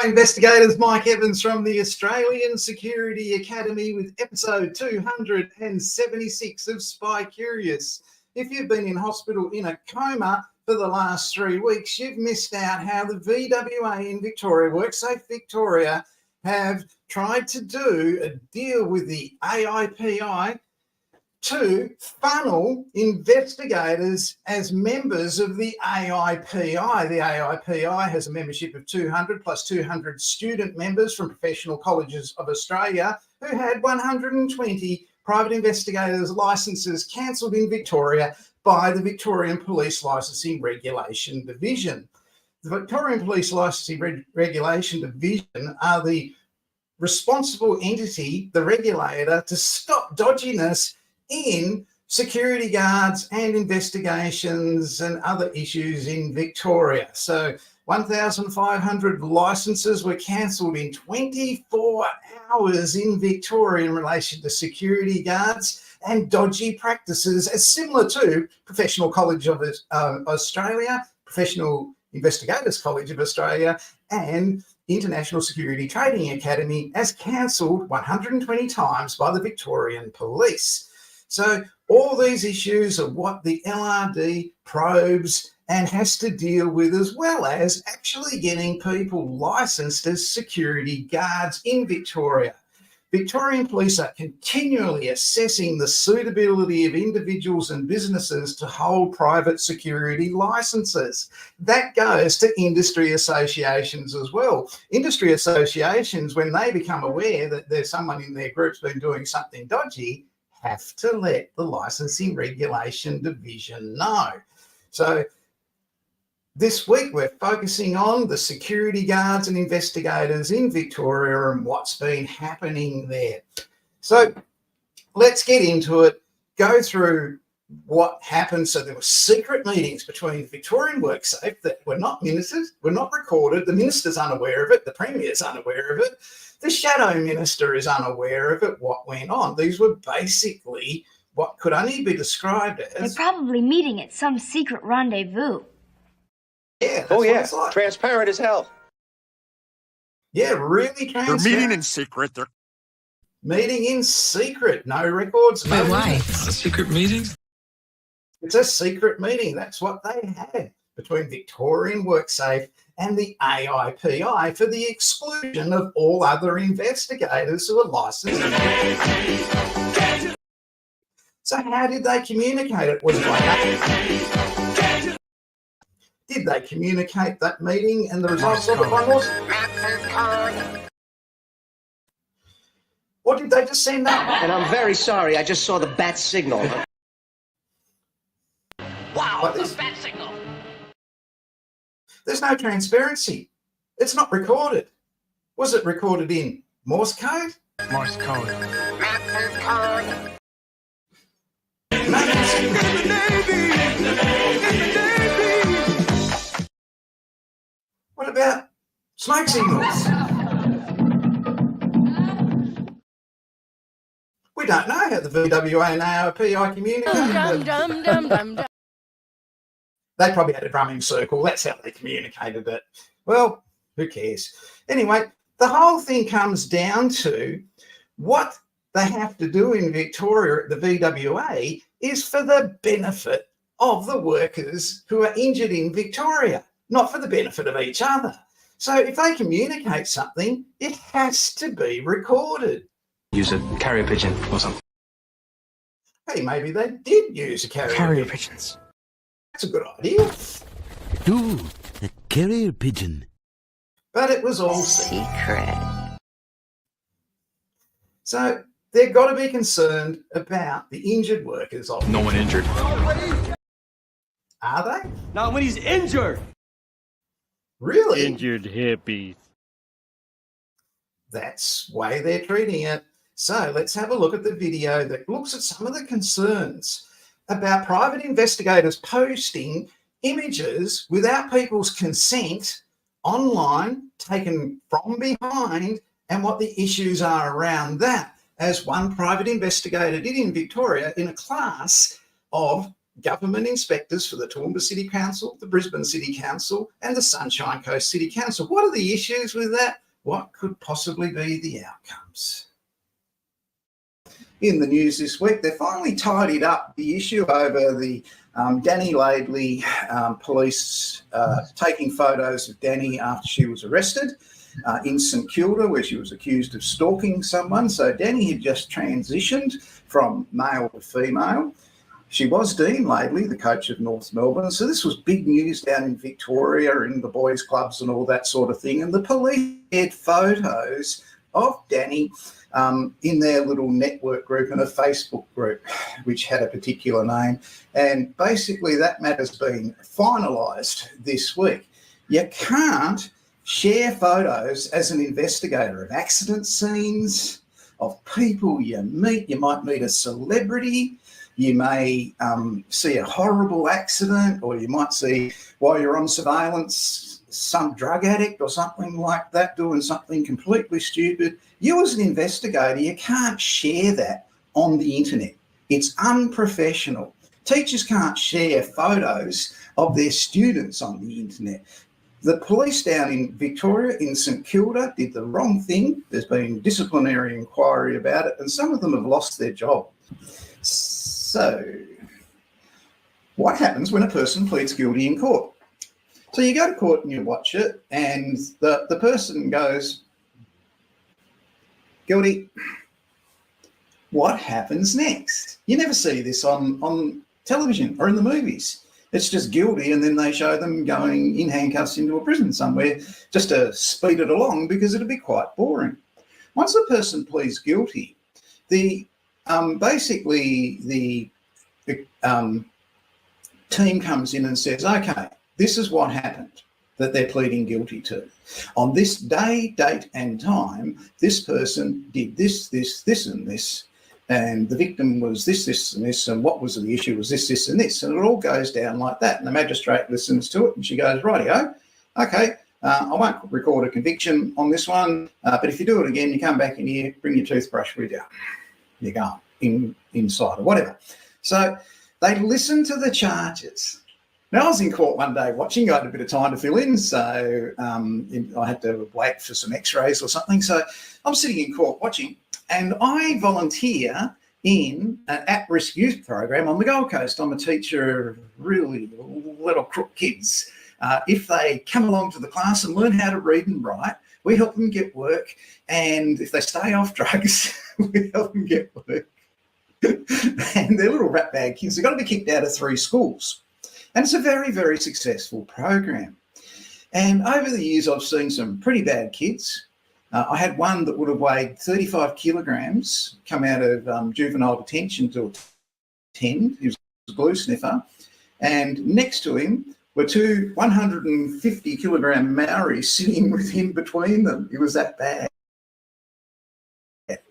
investigators, Mike Evans from the Australian Security Academy with episode 276 of Spy Curious. If you've been in hospital in a coma for the last 3 weeks, you've missed out how the VWA in Victoria, WorkSafe Victoria, have tried to do a deal with the AIPI to funnel investigators as members of the AIPI. The AIPI has a membership of 200 plus 200 student members from professional colleges of Australia who had 120 private investigators' licences cancelled in Victoria by the Victorian Police Licensing Regulation Division. The Victorian Police Licensing Regulation Division are the responsible entity, the regulator, to stop dodginess in security guards and investigations and other issues in Victoria. So 1,500 licences were cancelled in 24 hours in Victoria in relation to security guards and dodgy practices, as similar to Professional College of Australia, Professional Investigators College of Australia, and International Security Trading Academy, as cancelled 120 times by the Victorian Police. So all these issues are what the LRD probes and has to deal with, as well as actually getting people licensed as security guards in Victoria. Victorian Police are continually assessing the suitability of individuals and businesses to hold private security licenses. That goes to industry associations as well. Industry associations, when they become aware that there's someone in their group's been doing something dodgy, have to let the Licensing Regulation Division know. So this week we're focusing on the security guards and investigators in Victoria and what's been happening there. So let's get into it, go through what happened. So there were secret meetings between Victorian WorkSafe that were not minuted, were not recorded. The minister's unaware of it, the premier's unaware of it, the shadow minister is unaware of it, what went on. These were basically what could only be described as... They're probably meeting at some secret rendezvous. Yeah, that's what it's like. Transparent as hell. Yeah, really transparent. They're meeting in secret. They're meeting in secret. No records. Wait, why? A secret meeting? It's a secret meeting. That's what they had between Victorian WorkSafe and the AIPI for the exclusion of all other investigators who are licensed. So how did they communicate it? Was like, did they communicate that meeting and the results of it? Or did they just send that? And I'm very sorry, I just saw the bat signal. Wow, the bat signal. There's no transparency. It's not recorded. Was it recorded in Morse code? Morse code. What about smoke signals? We don't know how the VWA and AIPI communicate. They probably had a drumming circle. That's how they communicated it. Well, who cares? Anyway, the whole thing comes down to what they have to do in Victoria at the VWA is for the benefit of the workers who are injured in Victoria, not for the benefit of each other. So if they communicate something, it has to be recorded. Use a carrier pigeon or something. Hey, maybe they did use a carrier pigeon. Pigeons. That's a good idea. Ooh, a carrier pigeon. But it was all Secret. So they've got to be concerned about the injured workers. No one injured. Are they? Not when he's injured. Really? Injured hippies. That's the way they're treating it. So let's have a look at the video that looks at some of the concerns about private investigators posting images without people's consent online, taken from behind, and what the issues are around that, as one private investigator did in Victoria in a class of government inspectors for the Toowoomba City Council, the Brisbane City Council, and the Sunshine Coast City Council. What are the issues with that? What could possibly be the outcomes? In the news this week, they finally tidied up the issue over the Danny Laidley police taking photos of Danny after she was arrested in St Kilda, where she was accused of stalking someone. So Danny had just transitioned from male to female. She was Dean Laidley, the coach of North Melbourne. So this was big news down in Victoria, in the boys' clubs and all that sort of thing. And the police had photos of Danny in their little network group and a Facebook group, which had a particular name. And basically that matter's been finalised this week. You can't share photos as an investigator of accident scenes, of people you meet. You might meet a celebrity. You may see a horrible accident, or you might see, while you're on surveillance, some drug addict or something like that doing something completely stupid. You as an investigator, you can't share that on the internet. It's unprofessional. Teachers can't share photos of their students on the internet. The police down in Victoria, in St Kilda, did the wrong thing. There's been disciplinary inquiry about it, and some of them have lost their job. So, what happens when a person pleads guilty in court? So you go to court and you watch it, and the person goes, guilty. What happens next? You never see this on television or in the movies. It's just guilty, and then they show them going in handcuffs into a prison somewhere just to speed it along, because it'll be quite boring. Once a person pleads guilty, basically the team comes in and says, okay, this is what happened that they're pleading guilty to. On this day, date and time, this person did this, this, this and this, and the victim was this, this and this, and what was the issue was this, this and this, and it all goes down like that. And the magistrate listens to it and she goes, rightio, okay, I won't record a conviction on this one, but if you do it again, you come back in here, bring your toothbrush with you. You go inside or whatever. So they listen to the charges. Now, I was in court one day watching. I had a bit of time to fill in, so I had to wait for some x-rays or something. So I'm sitting in court watching, and I volunteer in an at-risk youth program on the Gold Coast. I'm a teacher of really little crook kids. If they come along to the class and learn how to read and write, we help them get work. And if they stay off drugs, we help them get work. And they're little rat bag kids. They've got to be kicked out of 3 schools. And it's a very, very successful program. And over the years, I've seen some pretty bad kids. I had one that would have weighed 35 kilograms come out of juvenile detention to attend. He was a glue sniffer. And next to him were 2 150-kilogram Maoris sitting with him between them. It was that bad.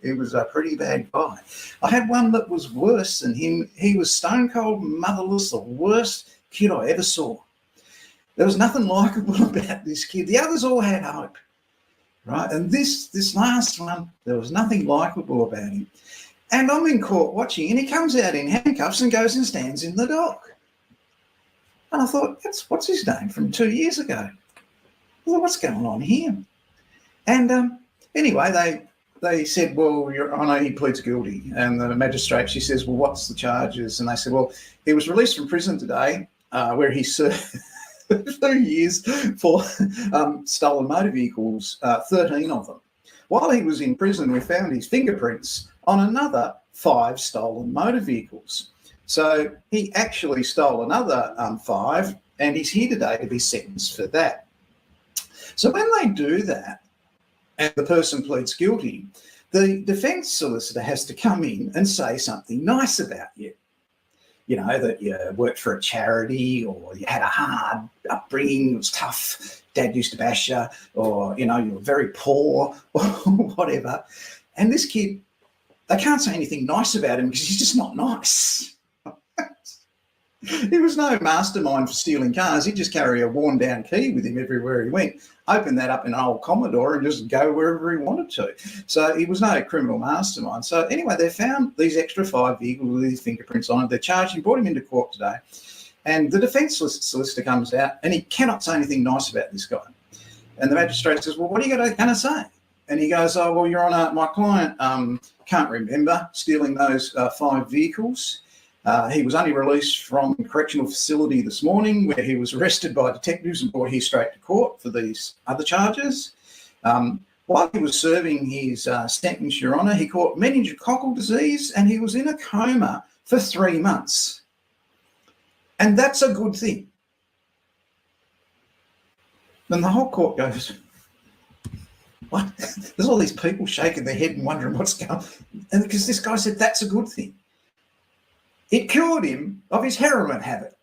It was a pretty bad guy. I had one that was worse than him. He was stone cold motherless, the worst kid I ever saw. There was nothing likeable about this kid. The others all had hope, right? And this last one, there was nothing likeable about him. And I'm in court watching, and he comes out in handcuffs and goes and stands in the dock. And I thought, what's his name from 2 years ago? I thought, what's going on here? And anyway, they said, well, I know he pleads guilty. And the magistrate, she says, well, what's the charges? And they said, well, he was released from prison today where he served 2 years for stolen motor vehicles, 13 of them. While he was in prison, we found his fingerprints on another 5 stolen motor vehicles. So he actually stole another 5, and he's here today to be sentenced for that. So when they do that, and the person pleads guilty, the defence solicitor has to come in and say something nice about you. You know, that you worked for a charity, or you had a hard upbringing, it was tough, dad used to bash you, or, you know, you were very poor, or whatever. And this kid, they can't say anything nice about him because he's just not nice. He was no mastermind for stealing cars. He'd just carry a worn-down key with him everywhere he went, open that up in an old Commodore and just go wherever he wanted to. So he was no criminal mastermind. So anyway, they found these extra 5 vehicles with his fingerprints on it. They charged him, brought him into court today. And the defence solicitor comes out and he cannot say anything nice about this guy. And the magistrate says, well, what are you going to say? And he goes, oh, well, Your Honour, my client can't remember stealing those 5 vehicles. He was only released from a correctional facility this morning where he was arrested by detectives and brought here straight to court for these other charges. While he was serving his sentence, Your Honour, he caught meningococcal disease and he was in a coma for 3 months. And that's a good thing. Then the whole court goes, what? There's all these people shaking their head and wondering what's going on. And because this guy said that's a good thing. It cured him of his heroin habit.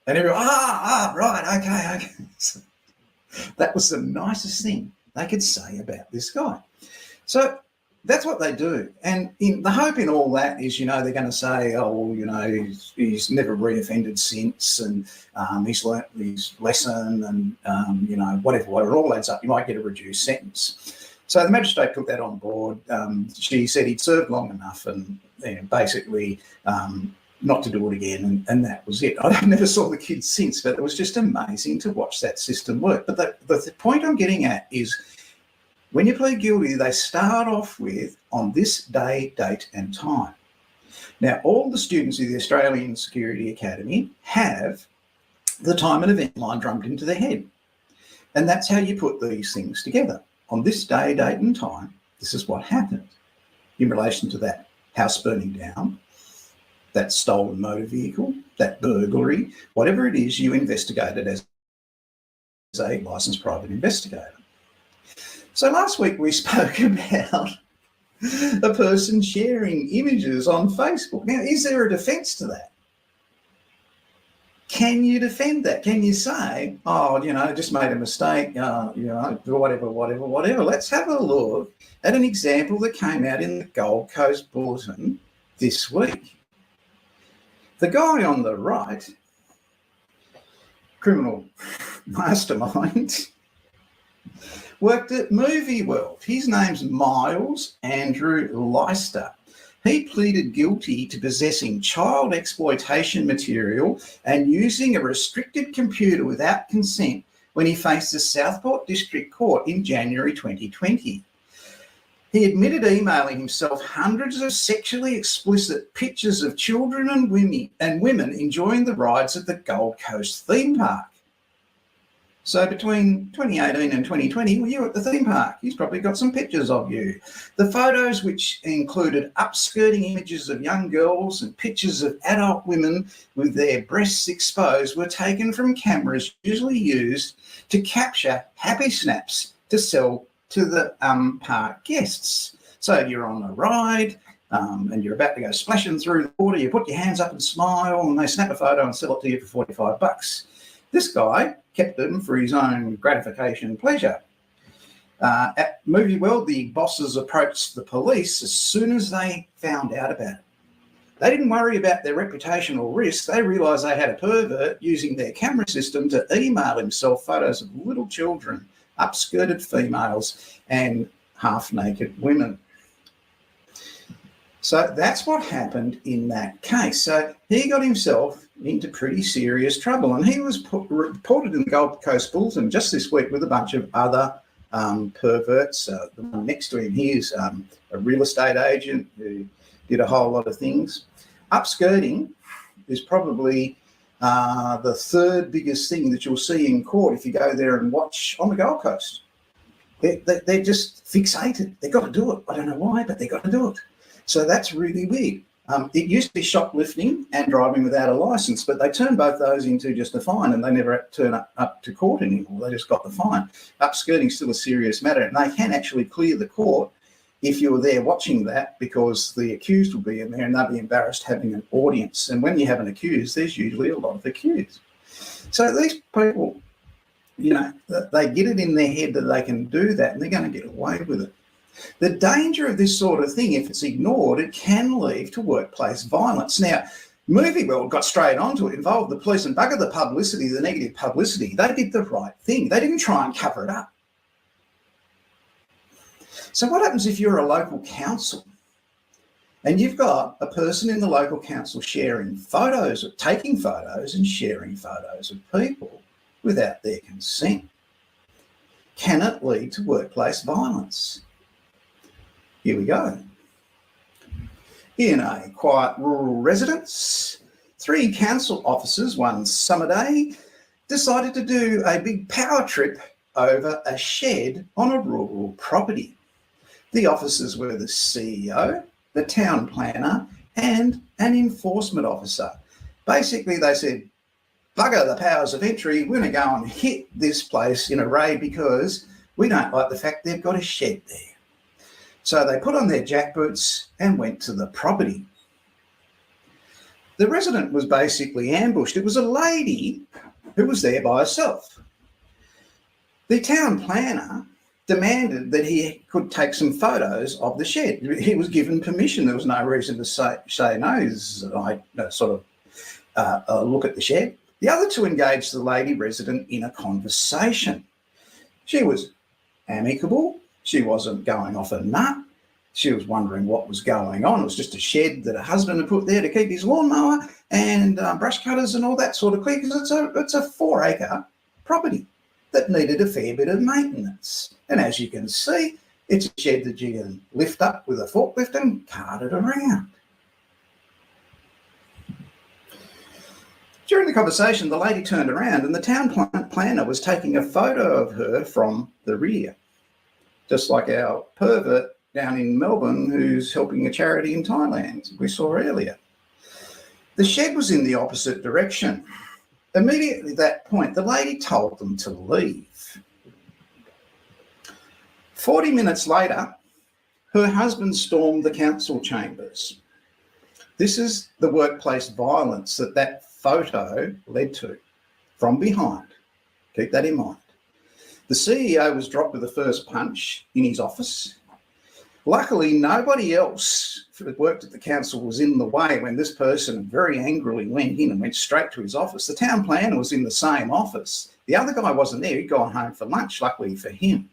And everyone, right, okay. So that was the nicest thing they could say about this guy. So that's what they do. And the hope in all that is, they're going to say, oh, well, he's never reoffended since and he's learnt his lesson and, whatever, it all adds up. You might get a reduced sentence. So the magistrate took that on board. She said he'd served long enough and basically not to do it again, and that was it. I never saw the kids since, but it was just amazing to watch that system work. But the point I'm getting at is when you plead guilty, they start off with on this day, date and time. Now, all the students of the Australian Security Academy have the time and event line drummed into their head. And that's how you put these things together. On this day, date and time, this is what happened in relation to that house burning down, that stolen motor vehicle, that burglary, whatever it is, you investigate it as a licensed private investigator. So last week we spoke about a person sharing images on Facebook. Now, is there a defence to that? Can you defend that? Can you say, oh, just made a mistake, whatever. Let's have a look at an example that came out in the Gold Coast Bulletin this week. The guy on the right, criminal mastermind, worked at Movie World. His name's Miles Andrew Leister. He pleaded guilty to possessing child exploitation material and using a restricted computer without consent when he faced the Southport District Court in January 2020. He admitted emailing himself hundreds of sexually explicit pictures of children and women enjoying the rides at the Gold Coast theme park. So between 2018 and 2020, well, you were at the theme park. He's probably got some pictures of you. The photos, which included upskirting images of young girls and pictures of adult women with their breasts exposed, were taken from cameras usually used to capture happy snaps to sell to the park guests. So you're on a ride and you're about to go splashing through the water. You put your hands up and smile and they snap a photo and sell it to you for $45. This guy kept them for his own gratification and pleasure. At Movie World, the bosses approached the police as soon as they found out about it. They didn't worry about their reputational risk. They realised they had a pervert using their camera system to email himself photos of little children, upskirted females, and half-naked women. So that's what happened in that case. So he got himself into pretty serious trouble, and he was reported in the Gold Coast Bulletin just this week with a bunch of other perverts. The one next to him here is a real estate agent who did a whole lot of things. Upskirting is probably the third biggest thing that you'll see in court if you go there and watch on the Gold Coast. They're just fixated. They've got to do it. I don't know why, but they've got to do it. So that's really weird. It used to be shoplifting and driving without a licence, but they turned both those into just a fine, and they never turn up to court anymore. They just got the fine. Upskirting is still a serious matter, and they can actually clear the court if you were there watching that, because the accused will be in there and they'll be embarrassed having an audience. And when you have an accused, there's usually a lot of accused. So these people, they get it in their head that they can do that and they're going to get away with it. The danger of this sort of thing, if it's ignored, it can lead to workplace violence. Now, Movie World got straight onto it, involved the police and buggered the publicity, the negative publicity. They did the right thing. They didn't try and cover it up. So what happens if you're a local council and you've got a person in the local council sharing photos, or taking photos and sharing photos of people without their consent? Can it lead to workplace violence? Here we go. In a quiet rural residence, 3 council officers one summer day decided to do a big power trip over a shed on a rural property. The officers were the CEO, the town planner, and an enforcement officer. Basically, they said, bugger the powers of entry, we're going to go and hit this place in a raid because we don't like the fact they've got a shed there. So they put on their jackboots and went to the property. The resident was basically ambushed. It was a lady who was there by herself. The town planner demanded that he could take some photos of the shed. He was given permission. There was no reason to say no. I sort of look at the shed. The other 2 engaged the lady resident in a conversation. She was amicable. She wasn't going off a nut. She was wondering what was going on. It was just a shed that her husband had put there to keep his lawnmower and brush cutters and all that sort of thing, because it's a 4-acre property that needed a fair bit of maintenance. And as you can see, it's a shed that you can lift up with a forklift and cart it around. During the conversation, the lady turned around and the town planner was taking a photo of her from the rear, just like our pervert down in Melbourne who's helping a charity in Thailand we saw earlier. The shed was in the opposite direction. Immediately at that point, the lady told them to leave. 40 minutes later, her husband stormed the council chambers. This is the workplace violence that photo led to from behind. Keep that in mind. The CEO was dropped with the first punch in his office. Luckily, nobody else that worked at the council was in the way when this person very angrily went in and went straight to his office. The town planner was in the same office. The other guy wasn't there. He'd gone home for lunch, luckily for him.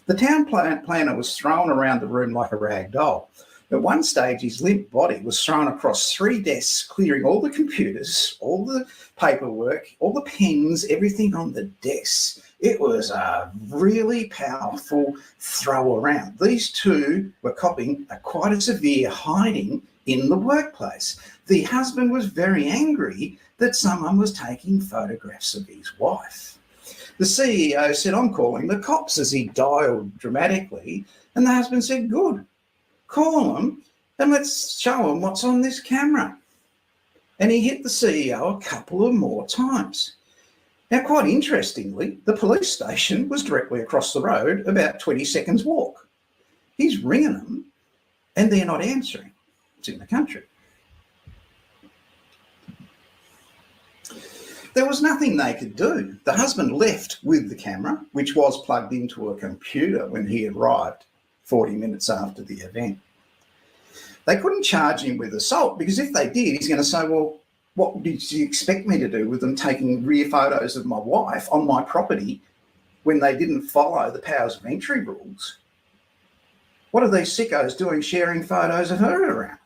The town planner was thrown around the room like a rag doll. At one stage, his limp body was thrown across 3 desks, clearing all the computers, all the paperwork, all the pens, everything on the desks. It was a really powerful throw around. These 2 were copying quite a severe hiding in the workplace. The husband was very angry that someone was taking photographs of his wife. The CEO said, I'm calling the cops, as he dialed dramatically. And the husband said, good, call them and let's show them what's on this camera. And he hit the CEO a couple of more times. Now, quite interestingly, the police station was directly across the road, about 20 seconds walk. He's ringing them and they're not answering. It's in the country. There was nothing they could do. The husband left with the camera, which was plugged into a computer when he arrived 40 minutes after the event. They couldn't charge him with assault because if they did, he's going to say, well, what did you expect me to do with them taking rear photos of my wife on my property when they didn't follow the powers of entry rules? What are these sickos doing sharing photos of her around?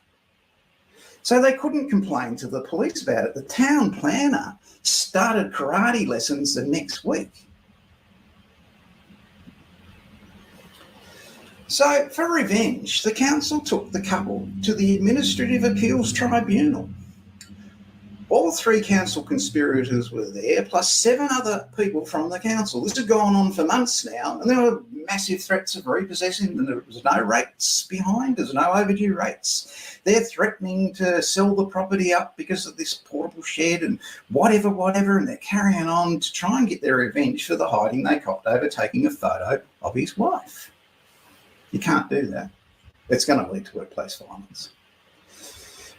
So they couldn't complain to the police about it. The town planner started karate lessons the next week. So for revenge, the council took the couple to the Administrative Appeals Tribunal. All 3 council conspirators were there, plus 7 other people from the council. This had gone on for months now, and there were massive threats of repossessing, and there was no rates behind, there's no overdue rates. They're threatening to sell the property up because of this portable shed and whatever, and they're carrying on to try and get their revenge for the hiding they copped over taking a photo of his wife. You can't do that. It's going to lead to workplace violence.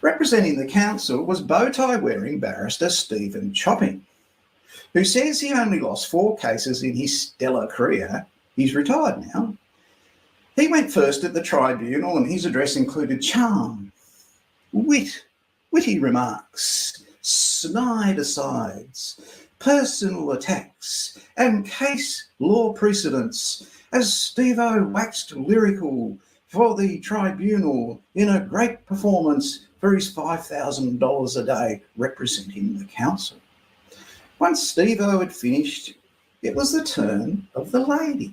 Representing the council was bow-tie-wearing barrister Stephen Chopping, who says he only lost 4 cases in his stellar career. He's retired now. He went first at the tribunal and his address included charm, wit witty remarks, snide asides, personal attacks, and case law precedents as Steve-O waxed lyrical for the tribunal in a great performance for his $5,000 a day representing the council. Once Steve-O had finished, it was the turn of the lady.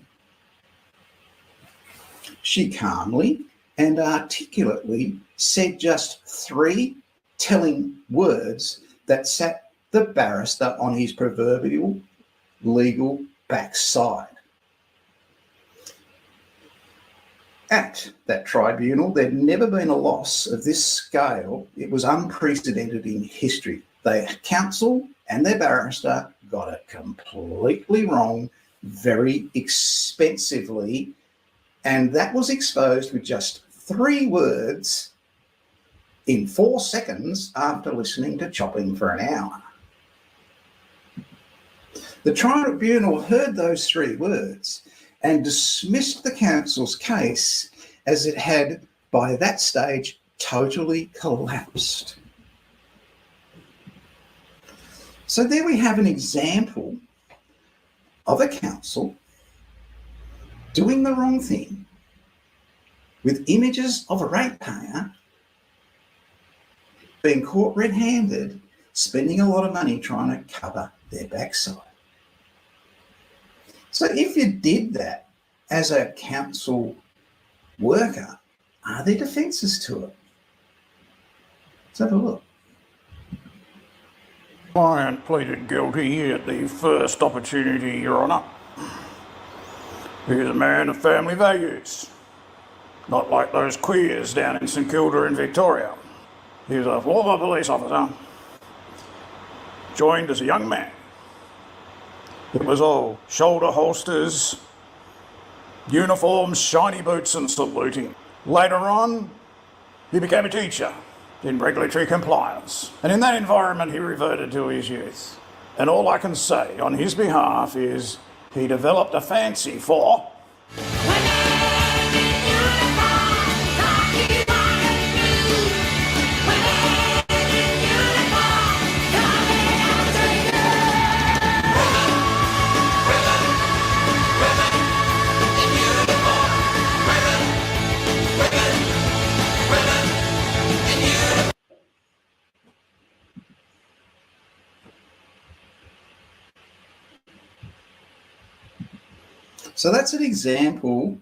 She calmly and articulately said just 3 telling words that set the barrister on his proverbial legal backside. At that tribunal, there'd never been a loss of this scale. It was unprecedented in history. The counsel and their barrister got it completely wrong, very expensively, and that was exposed with just 3 words in 4 seconds after listening to chopping for an hour. The tribunal heard those 3 words and dismissed the council's case as it had, by that stage, totally collapsed. So there we have an example of a council doing the wrong thing with images of a ratepayer being caught red-handed, spending a lot of money trying to cover their backside. So if you did that as a council worker, are there defences to it? Let's have a look. Client pleaded guilty at the first opportunity, Your Honour. He is a man of family values, not like those queers down in St Kilda in Victoria. He is a former police officer, joined as a young man. It was all shoulder holsters, uniforms, shiny boots and saluting. Later on, he became a teacher in regulatory compliance, and in that environment he reverted to his youth. And all I can say on his behalf is he developed a fancy for So that's an example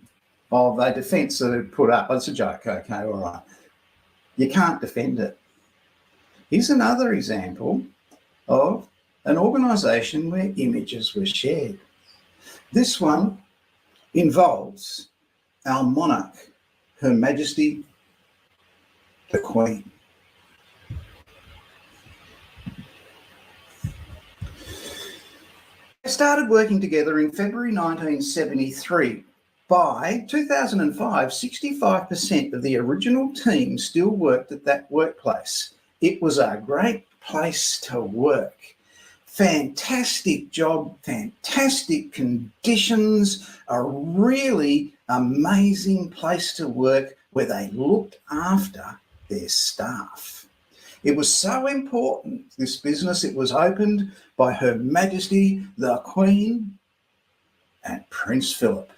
of a defence that had put up. It's a joke, okay, all right. You can't defend it. Here's another example of an organisation where images were shared. This one involves our monarch, Her Majesty the Queen. They started working together in February 1973. By 2005, 65% of the original team still worked at that workplace. It was a great place to work. Fantastic job, fantastic conditions, a really amazing place to work where they looked after their staff. It was so important, this business, it was opened by Her Majesty the Queen and Prince Philip.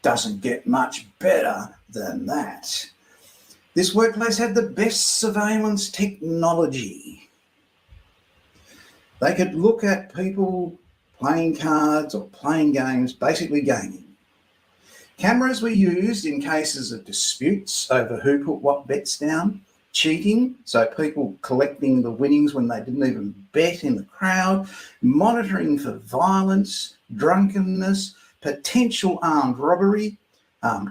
Doesn't get much better than that. This workplace had the best surveillance technology. They could look at people playing cards or playing games, basically gaming. Cameras were used in cases of disputes over who put what bets down, cheating, so people collecting the winnings when they didn't even bet in the crowd, monitoring for violence, drunkenness, potential armed robbery,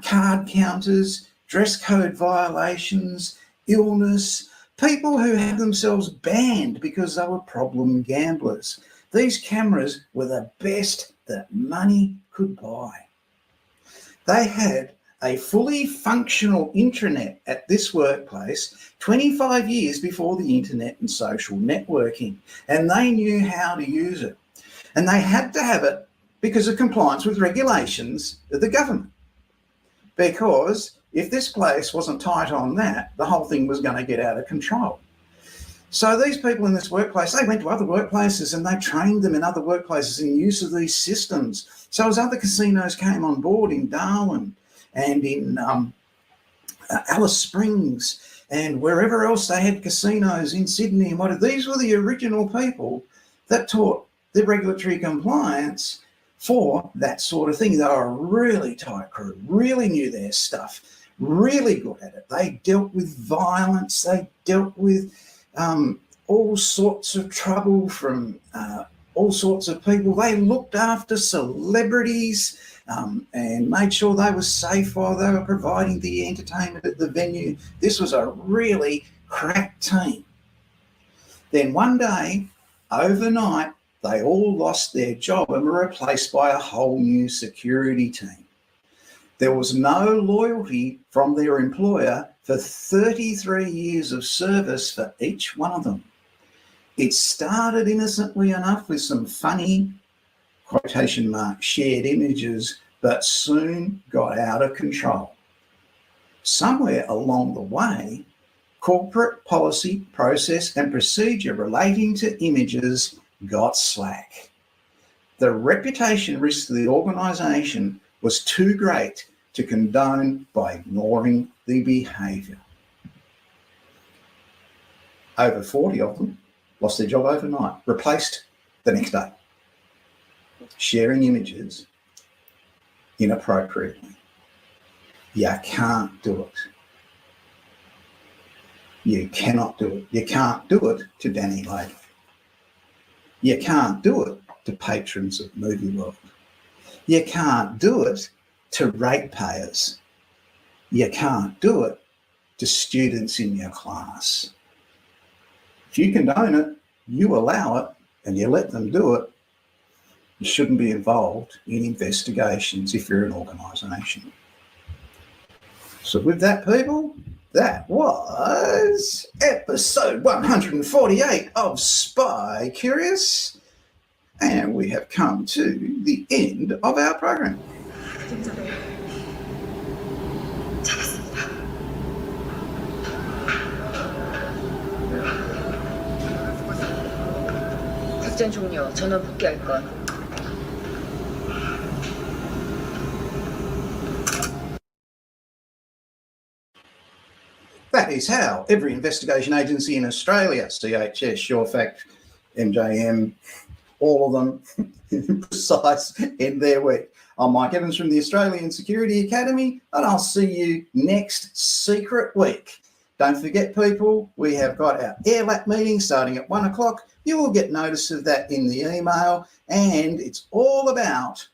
card counters, dress code violations, illness, people who had themselves banned because they were problem gamblers. These cameras were the best that money could buy. They had a fully functional intranet at this workplace 25 years before the internet and social networking, and they knew how to use it. And they had to have it because of compliance with regulations of the government. Because if this place wasn't tight on that, the whole thing was going to get out of control. So these people in this workplace, they went to other workplaces and they trained them in other workplaces in use of these systems. So as other casinos came on board in Darwin and in Alice Springs and wherever else they had casinos in Sydney and whatever, these were the original people that taught the regulatory compliance for that sort of thing. They were a really tight crew, really knew their stuff, really good at it. They dealt with violence, they dealt with all sorts of trouble from all sorts of people. They looked after celebrities and made sure they were safe while they were providing the entertainment at the venue. This was a really crack team. Then one day, overnight, they all lost their job and were replaced by a whole new security team. There was no loyalty from their employer for 33 years of service for each one of them. It started innocently enough with some funny, quotation mark, shared images, but soon got out of control. Somewhere along the way, corporate policy, process and procedure relating to images got slack. The reputation risk to the organisation was too great to condone by ignoring the behaviour. Over 40 of them lost their job overnight, replaced the next day, sharing images inappropriately. You can't do it. You cannot do it. You can't do it to Danny Lake. You can't do it to patrons of Movie World. You can't do it to ratepayers. You can't do it to students in your class. If you condone it, you allow it, and you let them do it, you shouldn't be involved in investigations if you're an organisation. So with that, people, that was episode 148 of Spy Curious, and we have come to the end of our program. 작전 종료. 전원 복귀할 것. That is how every investigation agency in Australia, CHS, SureFact, MJM, all of them, precise in their week. I'm Mike Evans from the Australian Security Academy, and I'll see you next Secret Week. Don't forget, people, we have got our AirLap meeting starting at 1 o'clock. You will get notice of that in the email, and it's all about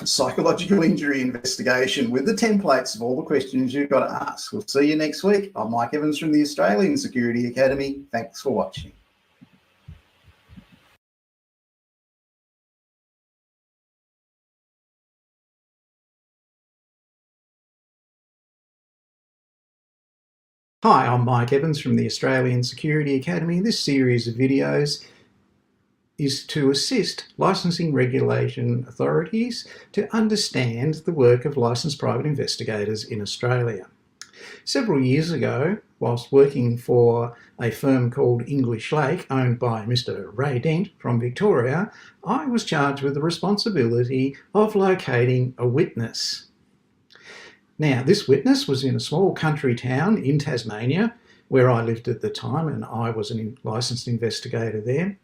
psychological injury investigation with the templates of all the questions you've got to ask. We'll see you next week. I'm Mike Evans from the Australian Security Academy. Thanks for watching. Hi, I'm Mike Evans from the Australian Security Academy. This series of videos is to assist licensing regulation authorities to understand the work of licensed private investigators in Australia. Several years ago, whilst working for a firm called English Lake, owned by Mr. Ray Dent from Victoria, I was charged with the responsibility of locating a witness. Now, this witness was in a small country town in Tasmania, where I lived at the time, and I was a licensed investigator there.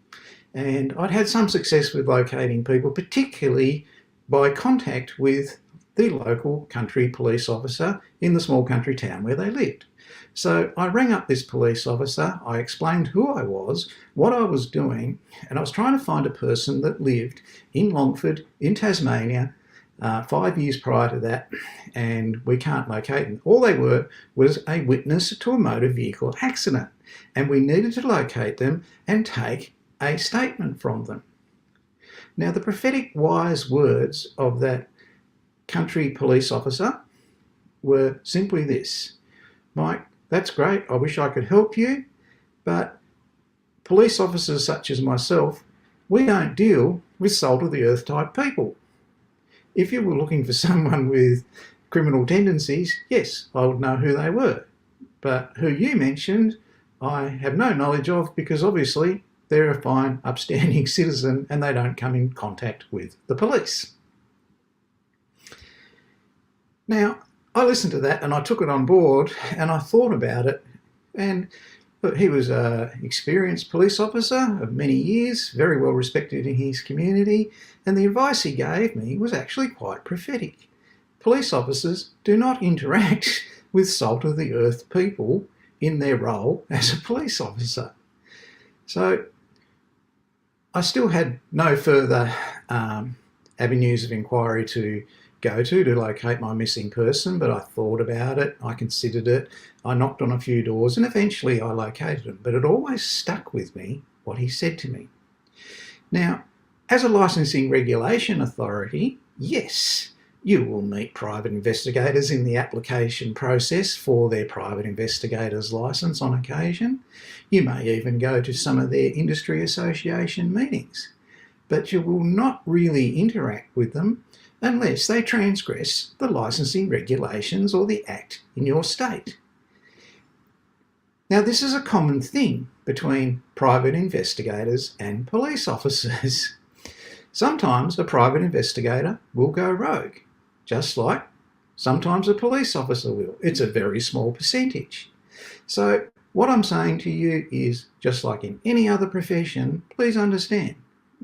And I'd had some success with locating people, particularly by contact with the local country police officer in the small country town where they lived. So I rang up this police officer, I explained who I was, what I was doing, and I was trying to find a person that lived in Longford, in Tasmania, 5 years prior to that, and we can't locate them. All they were was a witness to a motor vehicle accident, and we needed to locate them and take a statement from them. Now, the prophetic wise words of that country police officer were simply this: Mike, that's great, I wish I could help you, but police officers such as myself, we don't deal with salt of the earth type people. If you were looking for someone with criminal tendencies, yes, I would know who they were. but who you mentioned, I have no knowledge of, because obviously they're a fine, upstanding citizen and they don't come in contact with the police. Now, I listened to that and I took it on board and I thought about it, and look, he was an experienced police officer of many years, very well respected in his community, and the advice he gave me was actually quite prophetic. Police officers do not interact with salt-of-the-earth people in their role as a police officer. So I still had no further avenues of inquiry to go to locate my missing person, but I thought about it, I considered it, I knocked on a few doors, and eventually I located him. But it always stuck with me what he said to me. Now, as a licensing regulation authority, yes, you will meet private investigators in the application process for their private investigator's licence on occasion. You may even go to some of their industry association meetings, but you will not really interact with them unless they transgress the licensing regulations or the Act in your state. Now, this is a common thing between private investigators and police officers. Sometimes a private investigator will go rogue, just like sometimes a police officer will. It's a very small percentage. So what I'm saying to you is, just like in any other profession, please understand,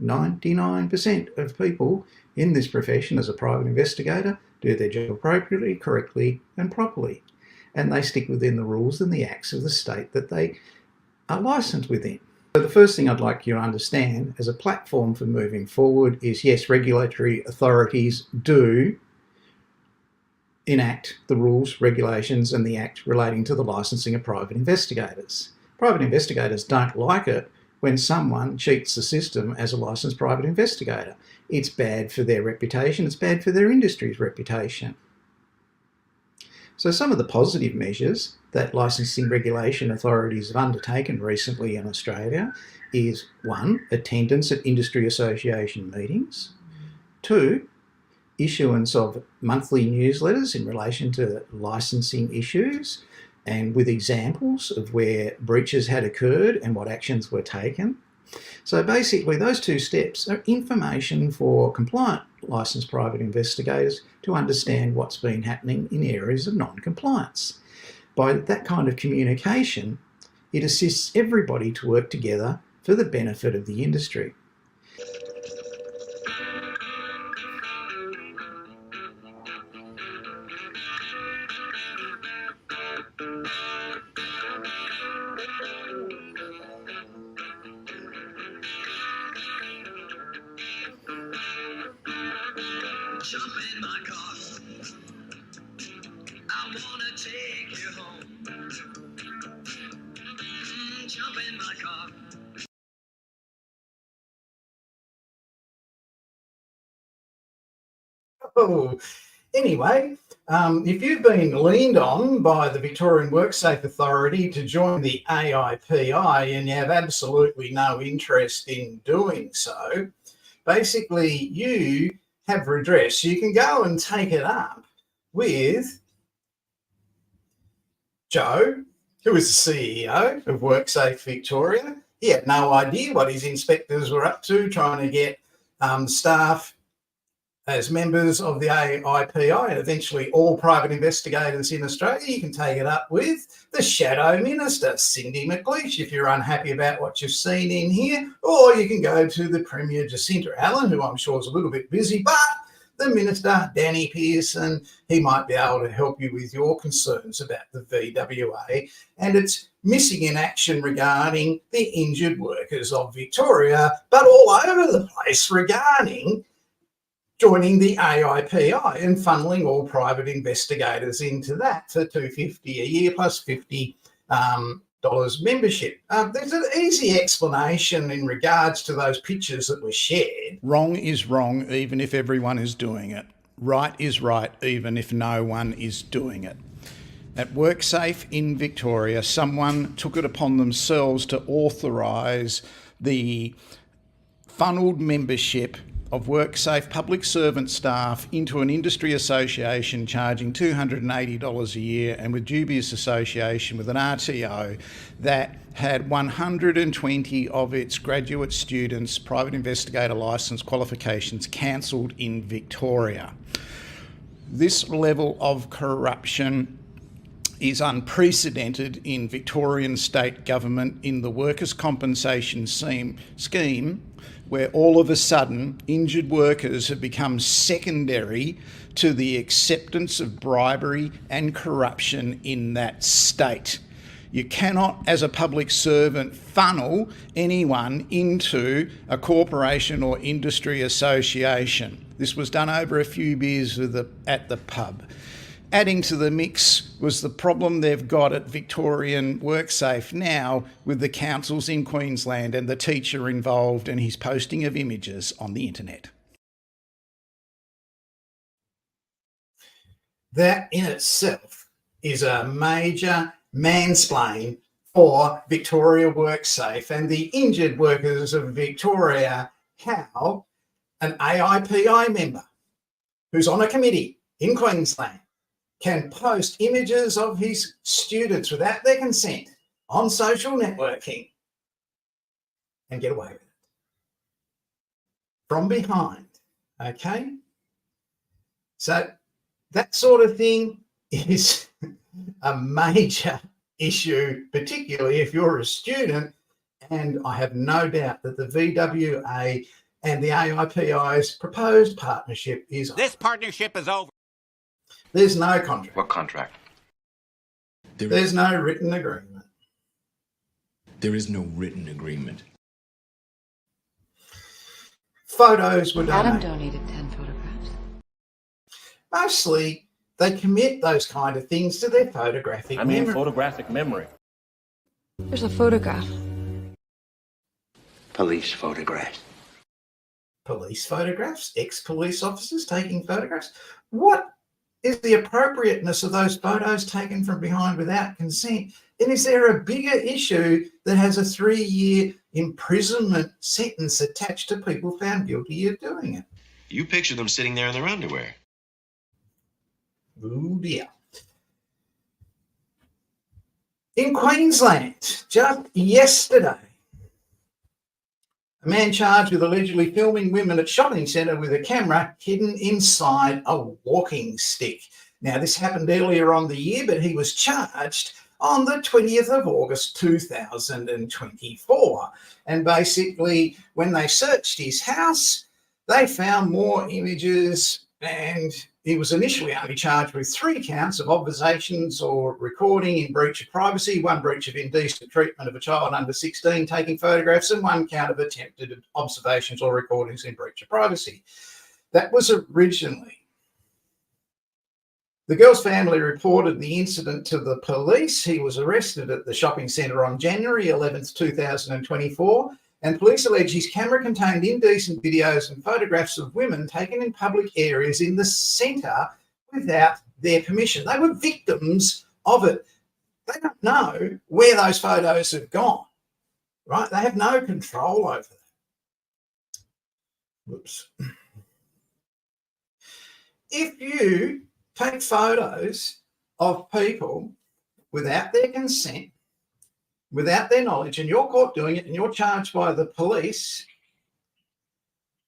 99% of people in this profession as a private investigator do their job appropriately, correctly and properly, and they stick within the rules and the acts of the state that they are licensed within. So the first thing I'd like you to understand as a platform for moving forward is, yes, regulatory authorities do enact the rules, regulations and the act relating to the licensing of private investigators. Private investigators don't like it when someone cheats the system as a licensed private investigator. It's bad for their reputation, it's bad for their industry's reputation. So some of the positive measures that licensing regulation authorities have undertaken recently in Australia is 1, attendance at industry association meetings, 2, issuance of monthly newsletters in relation to licensing issues and with examples of where breaches had occurred and what actions were taken. So basically those 2 steps are information for compliant licensed private investigators to understand what's been happening in areas of non-compliance. By that kind of communication, it assists everybody to work together for the benefit of the industry. Jump in my car. I wanna take you home. Jump in my car. Oh, anyway, if you've been leaned on by the Victorian WorkSafe Authority to join the AIPI and you have absolutely no interest in doing so, basically you have redress. You can go and take it up with Joe, who is the CEO of WorkSafe Victoria. He had no idea what his inspectors were up to, trying to get staff as members of the AIPI and eventually all private investigators in Australia. You can take it up with the Shadow Minister, Cindy McLeish, if you're unhappy about what you've seen in here, or you can go to the Premier Jacinta Allen, who I'm sure is a little bit busy, but the Minister, Danny Pearson, he might be able to help you with your concerns about the VWA and its missing in action regarding the injured workers of Victoria, but all over the place regarding joining the AIPI and funneling all private investigators into that for $250 a year plus $50 membership. There's an easy explanation in regards to those pictures that were shared. Wrong is wrong even if everyone is doing it. Right is right even if no one is doing it. At WorkSafe in Victoria, someone took it upon themselves to authorise the funnelled membership of WorkSafe public servant staff into an industry association charging $280 a year, and with dubious association with an RTO that had 120 of its graduate students' private investigator licence qualifications cancelled in Victoria. This level of corruption is unprecedented in Victorian state government in the workers' compensation scheme, where all of a sudden injured workers have become secondary to the acceptance of bribery and corruption in that state. You cannot, as a public servant, funnel anyone into a corporation or industry association. This was done over a few beers at the pub. Adding to the mix was the problem they've got at Victorian WorkSafe now with the councils in Queensland and the teacher involved and his posting of images on the internet. That in itself is a major mansplain for Victoria WorkSafe and the injured workers of Victoria, how an AIPI member who's on a committee in Queensland can post images of his students without their consent on social networking and get away with it. From behind, okay? So that sort of thing is a major issue, particularly if you're a student, and I have no doubt that the VWA and the AIPI's proposed partnership is... This partnership is over. There's no contract. What contract? There's no written agreement. There is no written agreement. Photos were Adam donated. donated 10 photographs. Mostly, they commit those kind of things to their photographic memory. photographic memory. There's a photograph. Police photographs. Police photographs, ex-police officers taking photographs. What is the appropriateness of those photos taken from behind without consent? And is there a bigger issue that has a 3-year imprisonment sentence attached to people found guilty of doing it? You picture them sitting there in their underwear. Oh dear. In Queensland, just yesterday, a man charged with allegedly filming women at shopping centre with a camera hidden inside a walking stick. Now, this happened earlier on the year, but he was charged on the 20th of August 2024. And basically, when they searched his house, they found more images, and he was initially only charged with 3 counts of observations or recording in breach of privacy, 1 breach of indecent treatment of a child under 16 taking photographs, and 1 count of attempted observations or recordings in breach of privacy. That was originally. The girl's family reported the incident to the police. He was arrested at the shopping centre on January 11th, 2024. And police allege his camera contained indecent videos and photographs of women taken in public areas in the centre without their permission. They were victims of it. They don't know where those photos have gone, right? They have no control over that. Whoops. If you take photos of people without their consent, without their knowledge, and you're caught doing it and you're charged by the police,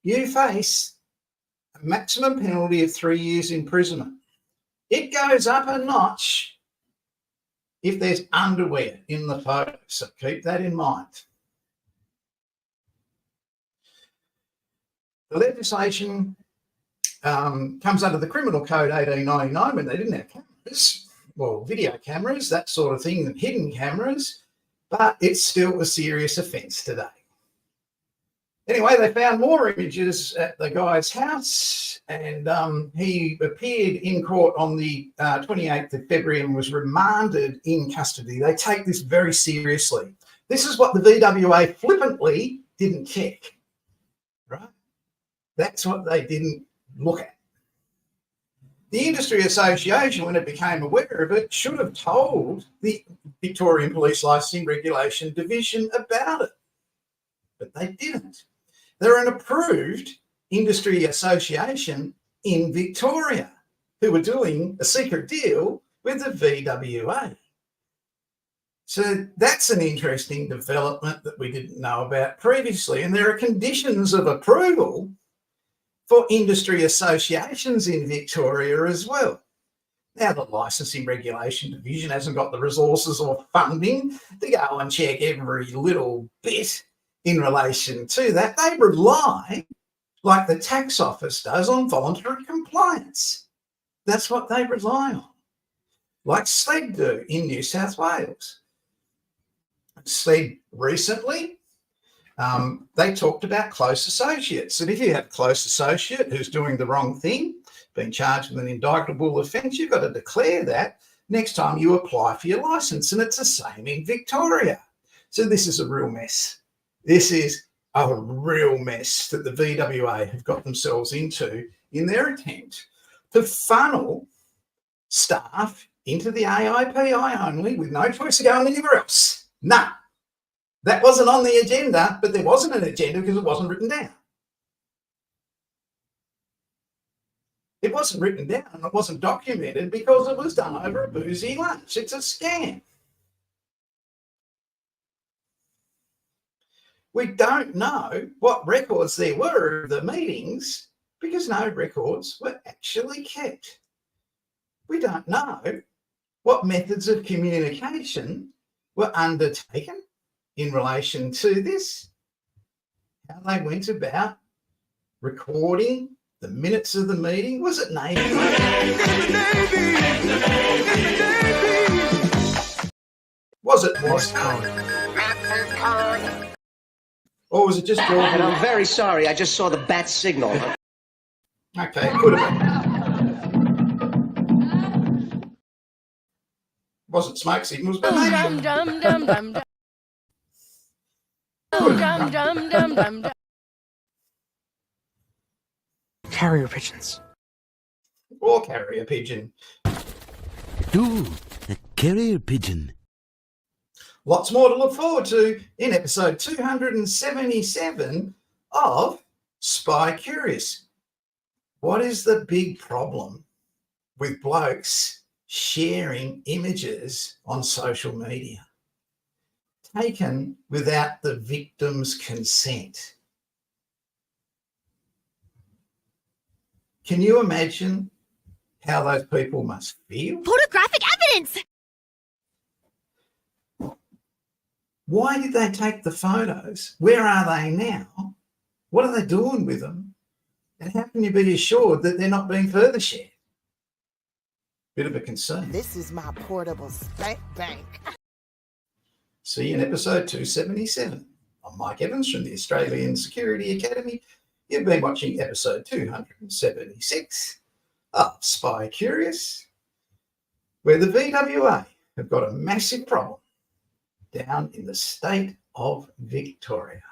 you face a maximum penalty of 3 years imprisonment. It goes up a notch if there's underwear in the photo, so keep that in mind. The legislation comes under the Criminal Code 1899 when they didn't have cameras, well, video cameras, that sort of thing, and hidden cameras. But it's still a serious offence today. Anyway, they found more images at the guy's house, and he appeared in court on the 28th of February and was remanded in custody. They take this very seriously. This is what the VWA flippantly didn't check, right? That's what they didn't look at. The Industry Association, when it became aware of it, should have told the Victorian Police Licensing Regulation Division about it, but they didn't. They're an approved industry association in Victoria who were doing a secret deal with the VWA. So that's an interesting development that we didn't know about previously. And there are conditions of approval for industry associations in Victoria as well. Now, the Licensing Regulation Division hasn't got the resources or funding to go and check every little bit in relation to that. They rely, like the tax office does, on voluntary compliance. That's what they rely on, like SLED do in New South Wales. SLED recently, they talked about close associates. And if you have a close associate who's doing the wrong thing, being charged with an indictable offence, you've got to declare that next time you apply for your licence. And it's the same in Victoria. So this is a real mess. This is a real mess that the VWA have got themselves into in their attempt to funnel staff into the AIPI only with no choice of going anywhere else. No, that wasn't on the agenda, but there wasn't an agenda because it wasn't written down. It wasn't written down and it wasn't documented because it was done over a boozy lunch. It's a scam. We don't know what records there were of the meetings because no records were actually kept. We don't know what methods of communication were undertaken in relation to this, how they went about recording the minutes of the meeting. Was it Navy? Was it Morse code? Or was it just George? And I'm very sorry, I just saw the bat signal. Okay, could have been. Wasn't smoke signals, but maybe. Carrier pigeons. Or carrier pigeon. Ooh, a carrier pigeon. Lots more to look forward to in episode 277 of Spy Curious. What is the big problem with blokes sharing images on social media taken without the victim's consent? Can you imagine how those people must feel? Photographic evidence! Why did they take the photos? Where are they now? What are they doing with them? And how can you be assured that they're not being further shared? Bit of a concern. This is my portable spank bank. See you in episode 277. I'm Mike Evans from the Australian Security Academy. You've been watching episode 276 of Spy Curious, where the VWA have got a massive problem down in the state of Victoria.